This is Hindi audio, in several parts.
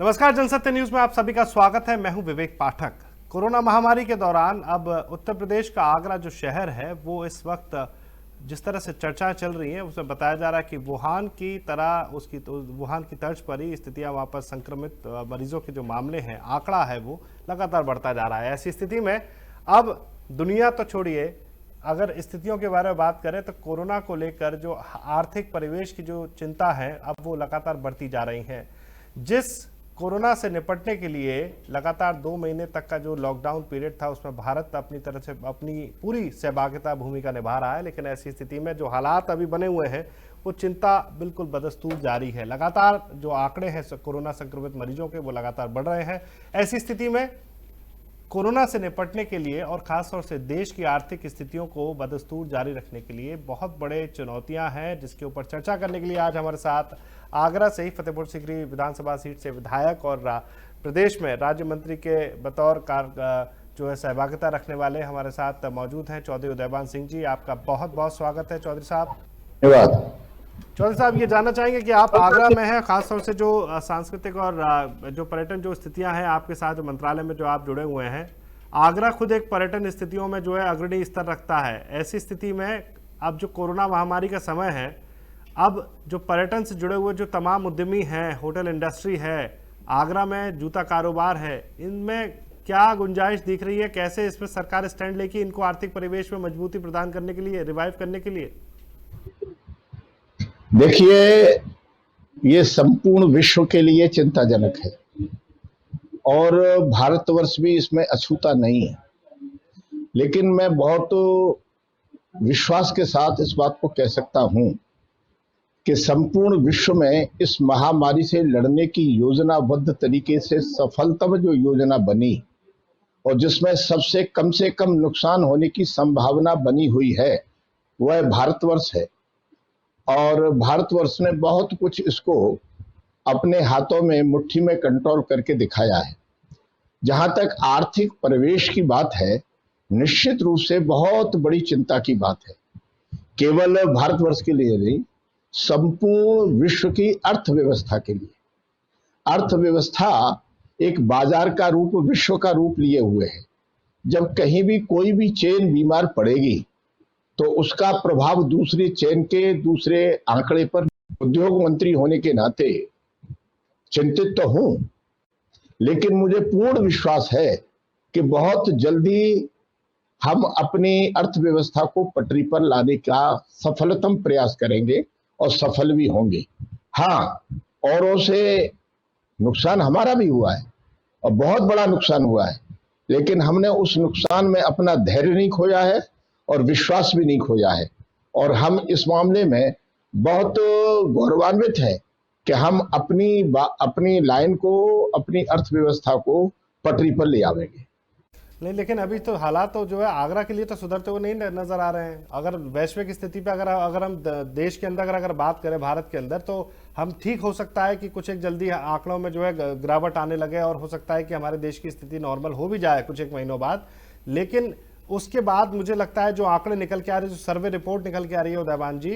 नमस्कार, जनसत्य न्यूज में आप सभी का स्वागत है। मैं हूं विवेक पाठक। कोरोना महामारी के दौरान अब उत्तर प्रदेश का आगरा जो शहर है वो इस वक्त जिस तरह से चर्चाएं चल रही हैं उसमें बताया जा रहा है कि वुहान की तरह वुहान की तर्ज पर ही स्थितियां वहां पर संक्रमित मरीजों के जो मामले हैं, आंकड़ा है वो लगातार बढ़ता जा रहा है। ऐसी स्थिति में अब दुनिया तो छोड़िए, अगर स्थितियों के बारे में बात करें तो कोरोना को लेकर जो आर्थिक परिवेश की जो चिंता है अब वो लगातार बढ़ती जा रही है। जिस कोरोना से निपटने के लिए लगातार 2 महीने तक का जो लॉकडाउन पीरियड था उसमें भारत अपनी तरह से अपनी पूरी सहभागिता भूमिका निभा रहा है, लेकिन ऐसी स्थिति में जो हालात अभी बने हुए हैं वो चिंता बिल्कुल बदस्तूर जारी है। लगातार जो आंकड़े हैं कोरोना संक्रमित मरीजों के वो लगातार बढ़ रहे हैं। ऐसी स्थिति में कोरोना से निपटने के लिए और खासतौर से देश की आर्थिक स्थितियों को बदस्तूर जारी रखने के लिए बहुत बड़े चुनौतियां हैं, जिसके ऊपर चर्चा करने के लिए आज हमारे साथ आगरा से ही फतेहपुर सीकरी विधानसभा सीट से विधायक और प्रदेश में राज्य मंत्री के बतौर जो है सहभागिता रखने वाले हमारे साथ मौजूद हैं चौधरी उदयभान सिंह जी। आपका बहुत बहुत स्वागत है चौधरी साहब। धन्यवाद। चौधरी साहब, ये जानना चाहेंगे कि आप आगरा में हैं, खासतौर से जो सांस्कृतिक और जो पर्यटन जो स्थितियां हैं आपके साथ जो मंत्रालय में जो आप जुड़े हुए हैं, आगरा खुद एक पर्यटन स्थितियों में जो है अग्रणी स्तर रखता है। ऐसी स्थिति में अब जो कोरोना महामारी का समय है, अब जो पर्यटन से जुड़े हुए जो तमाम उद्यमी हैं, होटल इंडस्ट्री है, आगरा में जूता कारोबार है, इनमें क्या गुंजाइश दिख रही है? कैसे इसमें सरकार स्टैंड लेगी इनको आर्थिक परिवेश में मजबूती प्रदान करने के लिए, रिवाइव करने के लिए? देखिए, ये संपूर्ण विश्व के लिए चिंताजनक है और भारतवर्ष भी इसमें अछूता नहीं है। लेकिन मैं बहुत विश्वास के साथ इस बात को कह सकता हूं कि संपूर्ण विश्व में इस महामारी से लड़ने की योजनाबद्ध तरीके से सफलतम जो योजना बनी और जिसमें सबसे से कम नुकसान होने की संभावना बनी हुई है वह भारतवर्ष है। और भारतवर्ष ने बहुत कुछ इसको अपने हाथों में मुट्ठी में कंट्रोल करके दिखाया है। जहां तक आर्थिक परिवेश की बात है, निश्चित रूप से बहुत बड़ी चिंता की बात है, केवल भारतवर्ष के लिए नहीं, संपूर्ण विश्व की अर्थव्यवस्था के लिए। अर्थव्यवस्था एक बाजार का रूप, विश्व का रूप लिए हुए है। जब कहीं भी कोई भी चेन बीमार पड़ेगी तो उसका प्रभाव दूसरी चेन के दूसरे आंकड़े पर, उद्योग मंत्री होने के नाते चिंतित तो हूं, लेकिन मुझे पूर्ण विश्वास है कि बहुत जल्दी हम अपनी अर्थव्यवस्था को पटरी पर लाने का सफलतम प्रयास करेंगे और सफल भी होंगे। हाँ, औरों से नुकसान हमारा भी हुआ है और बहुत बड़ा नुकसान हुआ है, लेकिन हमने उस नुकसान में अपना धैर्य नहीं खोया है और विश्वास भी नहीं खोया है। और हम इस मामले में बहुत गौरवान्वित हैं कि हम अपनी लाइन को, अपनी अर्थव्यवस्था को पटरी पर ले आवेंगे। नहीं, लेकिन अभी तो हालात तो जो है आगरा के लिए तो सुधरते हुए नहीं नजर आ रहे हैं। अगर वैश्विक स्थिति पे अगर हम देश के अंदर अगर बात करें, भारत के अंदर, तो हम ठीक हो सकता है कि कुछ एक जल्दी आंकड़ों में जो है गिरावट आने लगे और हो सकता है कि हमारे देश की स्थिति नॉर्मल हो भी जाए कुछ एक महीनों बाद। लेकिन उसके बाद मुझे लगता है जो आंकड़े निकल के आ रहे हैं, जो सर्वे रिपोर्ट निकल के आ रही है उदयभान जी,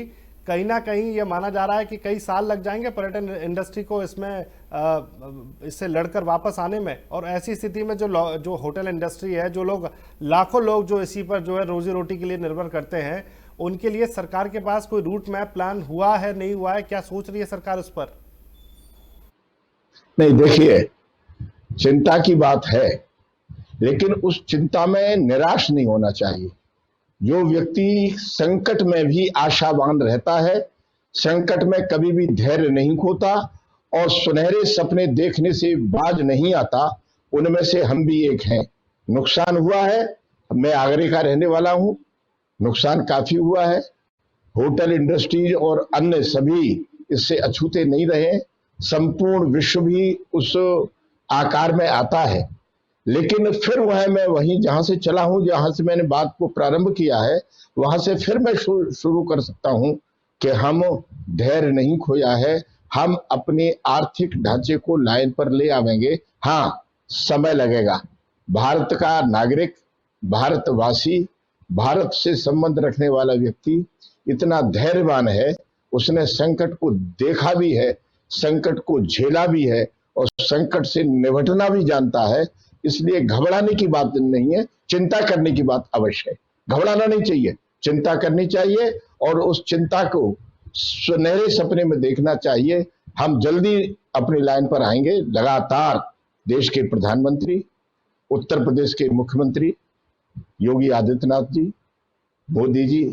कहीं ना कहीं ये माना जा रहा है कि कई साल लग जाएंगे पर्यटन इंडस्ट्री को इससे लड़कर वापस आने में। और ऐसी स्थिति में जो होटल इंडस्ट्री है, जो लोग, लाखों लोग जो इसी पर जो है रोजी रोटी के लिए निर्भर करते हैं, उनके लिए सरकार के पास कोई रूट मैप प्लान हुआ है, नहीं हुआ है? क्या सोच रही है सरकार उस पर? नहीं, देखिए, चिंता की बात है, लेकिन उस चिंता में निराश नहीं होना चाहिए। जो व्यक्ति संकट में भी आशावान रहता है, संकट में कभी भी धैर्य नहीं खोता और सुनहरे सपने देखने से बाज नहीं आता, उनमें से हम भी एक हैं। नुकसान हुआ है, मैं आगरे का रहने वाला हूं, नुकसान काफी हुआ है। होटल इंडस्ट्री और अन्य सभी इससे अछूते नहीं रहे। संपूर्ण विश्व भी उस आकार में आता है, लेकिन फिर मैं वहीं जहां से चला हूं, जहां से मैंने बात को प्रारंभ किया है, वहां से फिर मैं शुरू कर सकता हूं कि हम धैर्य नहीं खोया है। हम अपने आर्थिक ढांचे को लाइन पर ले आवेंगे। हाँ, समय लगेगा। भारत का नागरिक, भारतवासी, भारत से संबंध रखने वाला व्यक्ति इतना धैर्यवान है, उसने संकट को देखा भी है, संकट को झेला भी है और संकट से निपटना भी जानता है। इसलिए घबराने की बात नहीं है, चिंता करने की बात अवश्य है। घबराना नहीं चाहिए, चिंता करनी चाहिए और उस चिंता को सुनहरे सपने में देखना चाहिए। हम जल्दी अपनी लाइन पर आएंगे। लगातार देश के प्रधानमंत्री, उत्तर प्रदेश के मुख्यमंत्री योगी आदित्यनाथ जी, मोदी जी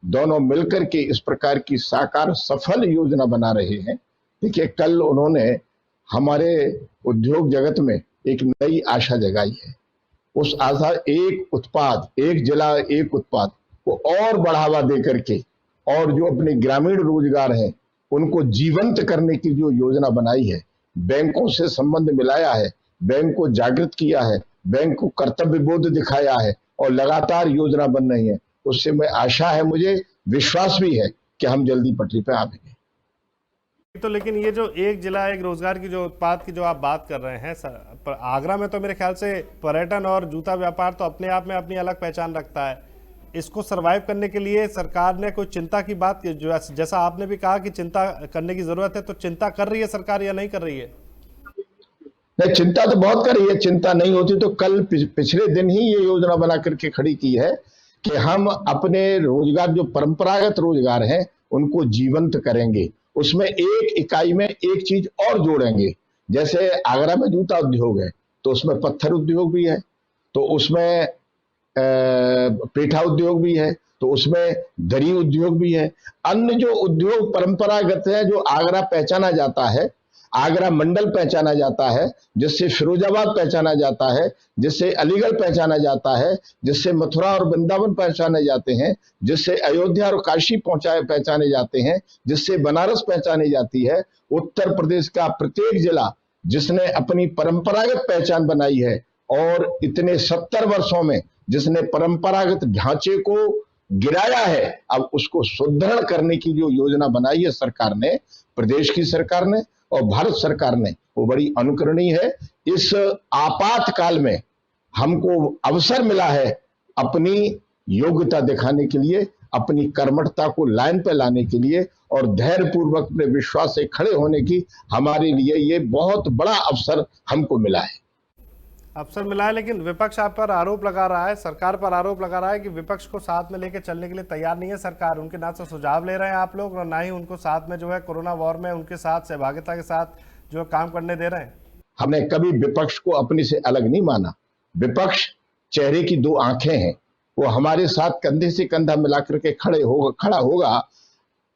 दोनों मिलकर के इस प्रकार की साकार सफल योजना बना रहे हैं। देखिए, कल उन्होंने हमारे उद्योग जगत में एक नई आशा जगाई है। उस आशा एक उत्पाद, एक जिला एक उत्पाद को और बढ़ावा दे करके और जो अपने ग्रामीण रोजगार हैं उनको जीवंत करने की जो योजना बनाई है, बैंकों से संबंध मिलाया है, बैंक को जागृत किया है, बैंक को कर्तव्य बोध दिखाया है और लगातार योजना बन रही है। उससे मैं आशा है, मुझे विश्वास भी है कि हम जल्दी पटरी पे आएंगे। तो लेकिन ये जो एक जिला एक रोजगार की जो उत्पाद की जो आप बात कर रहे हैं पर आगरा में तो मेरे ख्याल से पर्यटन और जूता व्यापार तो अपने आप में अपनी अलग पहचान रखता है। इसको सरवाइव करने के लिए सरकार ने कोई चिंता की बात की, जो जैसा आपने भी कहा कि चिंता करने की जरूरत है, तो चिंता कर रही है सरकार या नहीं कर रही है? नहीं, चिंता तो बहुत कर रही है। चिंता नहीं होती तो कल पिछले दिन ही ये योजना बना करके खड़ी की है कि हम अपने रोजगार, जो परंपरागत रोजगार हैं, उनको जीवंत करेंगे। उसमें एक इकाई में एक चीज और जोड़ेंगे। जैसे आगरा में जूता उद्योग है तो उसमें पत्थर उद्योग भी है, तो उसमें पेठा उद्योग भी है, तो उसमें दरी उद्योग भी है। अन्य जो उद्योग परंपरागत है, जो आगरा पहचाना जाता है, आगरा मंडल पहचाना जाता है, जिससे फिरोजाबाद पहचाना जाता है, जिससे अलीगढ़ पहचाना जाता है, जिससे मथुरा और वृंदावन पहचाने जाते हैं, जिससे अयोध्या और काशी पहचाने जाते हैं, जिससे बनारस पहचानी जाती है। उत्तर प्रदेश का प्रत्येक जिला जिसने अपनी परंपरागत पहचान बनाई है और इतने 70 वर्षों में जिसने परंपरागत ढांचे को गिराया है, अब उसको सुदृढ़ करने की जो योजना बनाई है सरकार ने, प्रदेश की सरकार ने और भारत सरकार ने, वो बड़ी अनुकरणीय है। इस आपातकाल में हमको अवसर मिला है अपनी योग्यता दिखाने के लिए, अपनी कर्मठता को लाइन पे लाने के लिए और धैर्यपूर्वक अपने विश्वास से खड़े होने की हमारे लिए ये बहुत बड़ा अवसर हमको मिला है। अवसर मिला है, लेकिन विपक्ष आप पर आरोप लगा रहा है, सरकार पर आरोप लगा रहा है कि विपक्ष को साथ में लेकर चलने के लिए तैयार नहीं है सरकार। उनके ना तो सुझाव ले रहे हैं आप लोग और ना ही उनको साथ में जो है कोरोना वॉर में उनके साथ सहभागिता के साथ जो है काम करने दे रहे हैं। हमने कभी विपक्ष को अपने से अलग नहीं माना। विपक्ष चेहरे की दो आंखें हैं, वो हमारे साथ कंधे से कंधा मिलाकर के खड़ा होगा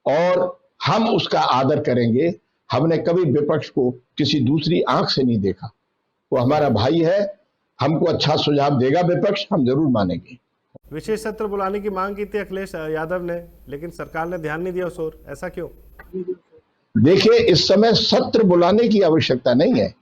और हम उसका आदर करेंगे। हमने कभी विपक्ष को किसी दूसरी आंख से नहीं देखा। वो हमारा भाई है, हमको अच्छा सुझाव देगा विपक्ष, हम जरूर मानेंगे। विशेष सत्र बुलाने की मांग की थी अखिलेश यादव ने, लेकिन सरकार ने ध्यान नहीं दिया उस ओर, ऐसा क्यों? देखिए, इस समय सत्र बुलाने की आवश्यकता नहीं है।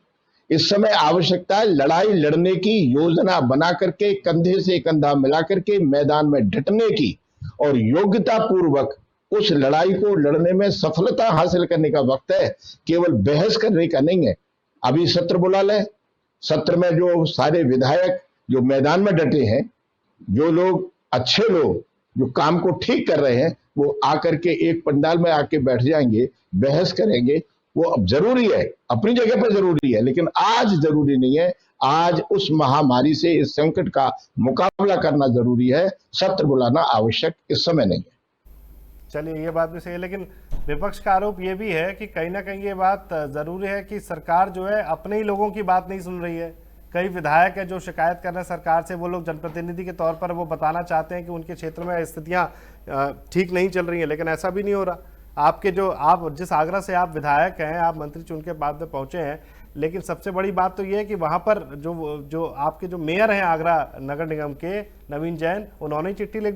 इस समय आवश्यकता है लड़ाई लड़ने की, योजना बना करके कंधे से कंधा मिला करके मैदान में डटने की और योग्यता पूर्वक उस लड़ाई को लड़ने में सफलता हासिल करने का वक्त है, केवल बहस करने का नहीं है। अभी सत्र बुला लें, सत्र में जो सारे विधायक जो मैदान में डटे हैं, जो लोग अच्छे लोग जो काम को ठीक कर रहे हैं, वो आकर के एक पंडाल में आके बैठ जाएंगे, बहस करेंगे। वो अब जरूरी है, अपनी जगह पर जरूरी है, लेकिन आज जरूरी नहीं है। आज उस महामारी से, इस संकट का मुकाबला करना जरूरी है। सत्र बुलाना आवश्यक इस समय नहीं है। चलिए, ये बात भी सही है, लेकिन विपक्ष का आरोप ये भी है कि कहीं ना कहीं ये बात जरूरी है कि सरकार जो है अपने ही लोगों की बात नहीं सुन रही है। कई विधायक है जो शिकायत कर रहे हैं सरकार से, वो लोग जनप्रतिनिधि के तौर पर वो बताना चाहते हैं कि उनके क्षेत्र में स्थितियां ठीक नहीं चल रही हैं, लेकिन ऐसा भी नहीं हो रहा। आपके जो आप जिस आगरा से आप विधायक हैं, आप मंत्री चुन के बाद में पहुंचे हैं, लेकिन सबसे बड़ी बात तो ये है कि वहां पर जो आपके जो मेयर हैं आगरा नगर निगम के, नवीन जैन, उन्होंने चिट्ठी लिख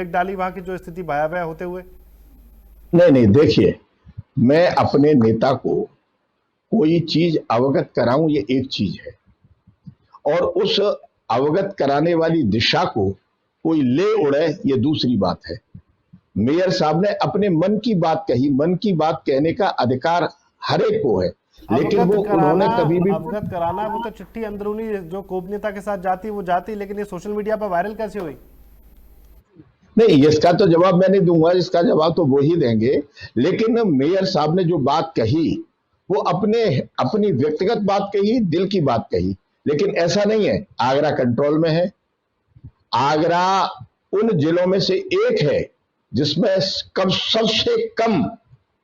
डाली वहां की जो स्थिति भयावह होते हुए। नहीं, देखिए, मैं अपने नेता को कोई चीज अवगत कराऊं, ये एक चीज है, और उस अवगत कराने वाली दिशा को कोई ले उड़े, ये दूसरी बात है। मेयर साहब ने अपने मन की बात कही, मन की बात कहने का अधिकार हर एक को है, लेकिन वो उन्होंने कभी भी अवगत कराना, वो तो चिट्ठी अंदरूनी जो गोपनीयता के साथ जाती वो जाती, लेकिन ये सोशल मीडिया पर वायरल कैसे हुई? नहीं, इसका तो जवाब मैं नहीं दूंगा, इसका जवाब तो वो ही देंगे। लेकिन मेयर साहब ने जो बात कही वो अपने अपनी व्यक्तिगत बात कही, दिल की बात कही, लेकिन ऐसा नहीं है। आगरा कंट्रोल में है। आगरा उन जिलों में से एक है जिसमें कम सबसे कम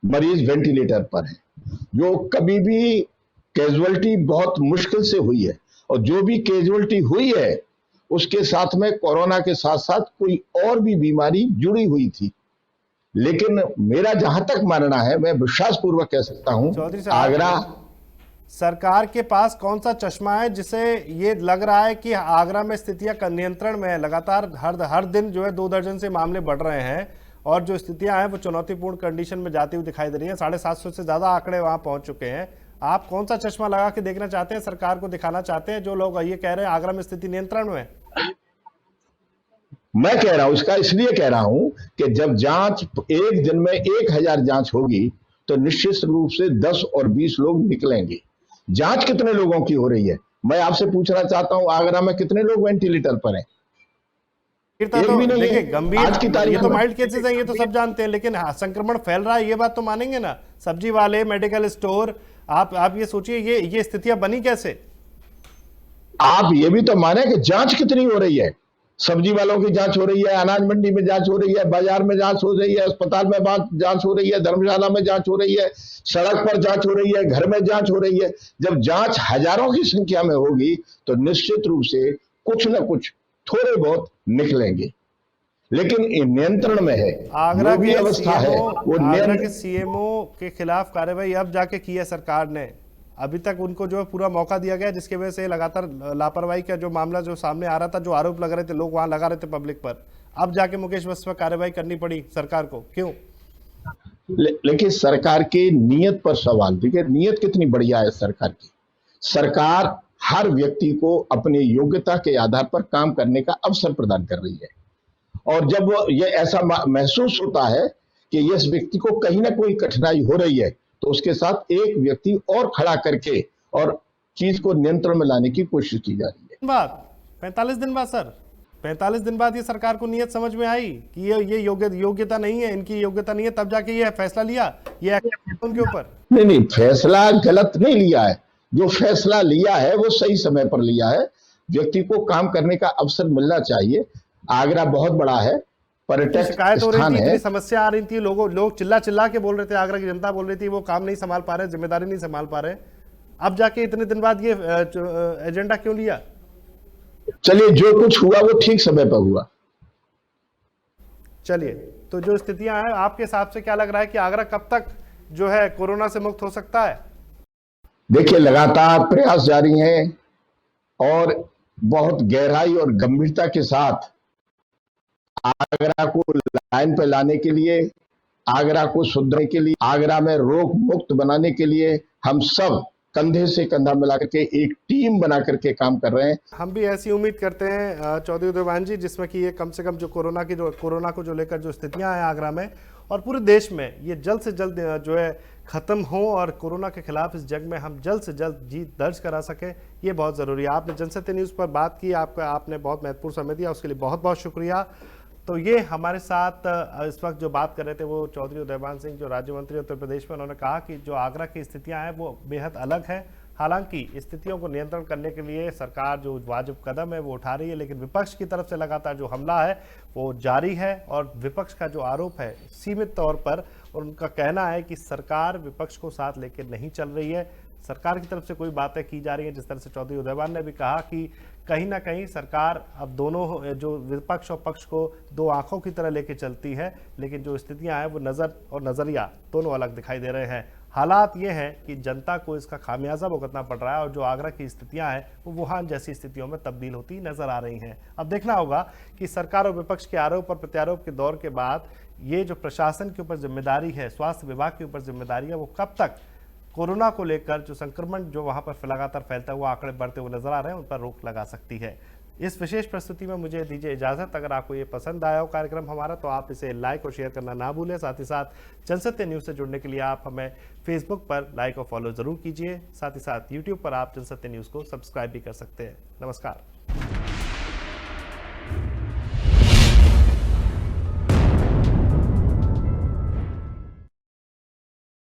मरीज वेंटिलेटर पर है, जो कभी भी कैजुअलिटी बहुत मुश्किल से हुई है, और जो भी कैजुअलिटी हुई है उसके साथ में कोरोना के साथ साथ कोई और भी बीमारी जुड़ी हुई थी। लेकिन मेरा जहां तक मानना है, मैं विश्वास पूर्वक कह सकता हूं, चौधरी साहब, आगरा सरकार के पास कौन सा चश्मा है जिसे ये लग रहा है कि आगरा में स्थितियां नियंत्रण में है? लगातार हर दिन जो है 2 दर्जन से मामले बढ़ रहे हैं और जो स्थितियां हैं वो चुनौतीपूर्ण कंडीशन में जाती हुई दिखाई दे रही है। 750 से ज्यादा आंकड़े वहां पहुंच चुके हैं। आप कौन सा चश्मा लगा के देखना चाहते हैं, सरकार को दिखाना चाहते हैं जो लोग ये कह रहे हैं आगरा में स्थिति नियंत्रण में है? मैं कह रहा हूं, इसका इसलिए कह रहा हूं कि जब जांच एक दिन में 1000 जांच होगी तो निश्चित रूप से 10 और 20 लोग निकलेंगे। जांच कितने लोगों की हो रही है, मैं आपसे पूछना चाहता हूं, आगरा में कितने लोग वेंटिलेटर पर हैं? एक तो भी नहीं देखिए, है गंभीर, आज की तारीख ये तो में। माइल्ड केसेस हैं, ये तो सब जानते हैं, लेकिन संक्रमण फैल रहा है, ये बात तो मानेंगे ना? सब्जी वाले, मेडिकल स्टोर, आप ये सोचिए, ये स्थितियां बनी कैसे? आप ये भी तो माने कि जांच कितनी हो रही है। सब्जी वालों की जांच हो रही है, अनाज मंडी में जांच हो रही है, बाजार में जांच हो रही है, अस्पताल में जांच हो रही है, धर्मशाला में जांच हो रही है, सड़क पर जांच हो रही है, घर में जांच हो रही है। जब जांच हजारों की संख्या में होगी तो निश्चित रूप से कुछ न कुछ थोड़े बहुत निकलेंगे, लेकिन ये नियंत्रण में है। आगरा जो भी के अवस्था है वो आगरा के सीएमओ के खिलाफ कार्रवाई अब जाके की है सरकार ने। अभी तक उनको जो है पूरा मौका दिया गया, जिसकी वजह से लगातार लापरवाही का जो मामला जो सामने आ रहा था, जो आरोप लग रहे थे, लोग वहां लगा रहे थे पब्लिक पर, अब जाके मुकेश बस पर कार्रवाई करनी पड़ी सरकार को, क्यों? लेकिन सरकार की नीयत पर सवाल। देखिए, नीयत कितनी बढ़िया है सरकार की। सरकार हर व्यक्ति को अपनी योग्यता के आधार पर काम करने का अवसर प्रदान कर रही है, और जब ये ऐसा महसूस होता है कि इस व्यक्ति को कहीं ना कोई कठिनाई हो रही है तो उसके साथ एक व्यक्ति और खड़ा करके और चीज को नियंत्रण में लाने की कोशिश की जा रही है। बाद 45 दिन बाद सर, 45 दिन बाद ये सरकार को नियत समझ में आई कि ये योग्यता नहीं है, इनकी योग्यता नहीं है, तब जाके ये फैसला लिया, ये उनके ऊपर। नहीं, फैसला गलत नहीं लिया है। जो फैसला लिया है वो सही समय पर लिया है। व्यक्ति को काम करने का अवसर मिलना चाहिए। आगरा बहुत बड़ा है, पर्यटक शिकायत हो रही स्थान थी, है। इतनी समस्या आ रही थी, लोग चिल्ला चिल्ला के बोल रहे थे, आगरा की जनता बोल रही थी वो काम नहीं संभाल पा रहे, जिम्मेदारी नहीं संभाल पा रहे। अब जाके इतने दिन बाद ये एजेंडा क्यों लिया? चलिए, जो कुछ हुआ वो ठीक समय पर हुआ। चलिए, तो जो स्थितियां हैं, आपके हिसाब से क्या लग रहा है कि आगरा कब तक जो है कोरोना से मुक्त हो सकता है? देखिए, लगातार प्रयास जारी हैं और बहुत गहराई और गंभीरता के साथ आगरा को लाइन पर लाने के लिए, आगरा को सुधरने के लिए, आगरा में रोग मुक्त बनाने के लिए हम सब कंधे से कंधा मिला करके एक टीम बना करके काम कर रहे हैं। हम भी ऐसी उम्मीद करते हैं चौधरी उदयभान जी, जिसमें कि ये कम से कम जो कोरोना को जो लेकर जो स्थितियां हैं आगरा में और पूरे देश में, ये जल्द से जल्द जो है खत्म हो और कोरोना के खिलाफ इस जंग में हम जल्द से जल्द जीत दर्ज करा सके, ये बहुत जरूरी है। आपने जनसत्य न्यूज़ पर बात की, आपने बहुत महत्वपूर्ण समय दिया, उसके लिए बहुत बहुत शुक्रिया। तो ये हमारे साथ इस वक्त जो बात कर रहे थे वो चौधरी उदयभान सिंह, जो राज्य मंत्री उत्तर प्रदेश में। उन्होंने कहा कि जो आगरा की स्थितियां हैं वो बेहद अलग है। हालांकि स्थितियों को नियंत्रण करने के लिए सरकार जो वाजिब कदम है वो उठा रही है, लेकिन विपक्ष की तरफ से लगातार जो हमला है वो जारी है और विपक्ष का जो आरोप है सीमित तौर पर, और उनका कहना है कि सरकार विपक्ष को साथ लेकर नहीं चल रही है। सरकार की तरफ से कोई बातें की जा रही हैं, जिस तरह से चौधरी उदयभान ने भी कहा कि कहीं ना कहीं सरकार अब दोनों जो विपक्ष और पक्ष को दो आंखों की तरह लेके चलती है, लेकिन जो स्थितियां हैं वो नज़र और नज़रिया दोनों अलग दिखाई दे रहे हैं। हालात ये हैं कि जनता को इसका खामियाजा भुगतना पड़ रहा है और जो आगरा की स्थितियां हैं वो वुहान जैसी स्थितियों में तब्दील होती नजर आ रही हैं। अब देखना होगा कि सरकार और विपक्ष के आरोप और प्रत्यारोप के दौर के बाद ये जो प्रशासन के ऊपर जिम्मेदारी है, स्वास्थ्य विभाग के ऊपर जिम्मेदारी है, वो कब तक कोरोना को लेकर जो संक्रमण जो वहां पर लगातार फैलता हुआ आंकड़े बढ़ते हुए नजर आ रहे हैं उन पर रोक लगा सकती है। इस विशेष प्रस्तुति में मुझे दीजिए इजाजत। अगर आपको ये पसंद आया हो कार्यक्रम हमारा तो आप इसे लाइक और शेयर करना ना भूलें। साथ ही साथ जनसत्य न्यूज़ से जुड़ने के लिए आप हमें फेसबुक पर लाइक और फॉलो जरूर कीजिए। साथ ही साथ यूट्यूब पर आप जनसत्य न्यूज़ को सब्सक्राइब भी कर सकते हैं। नमस्कार।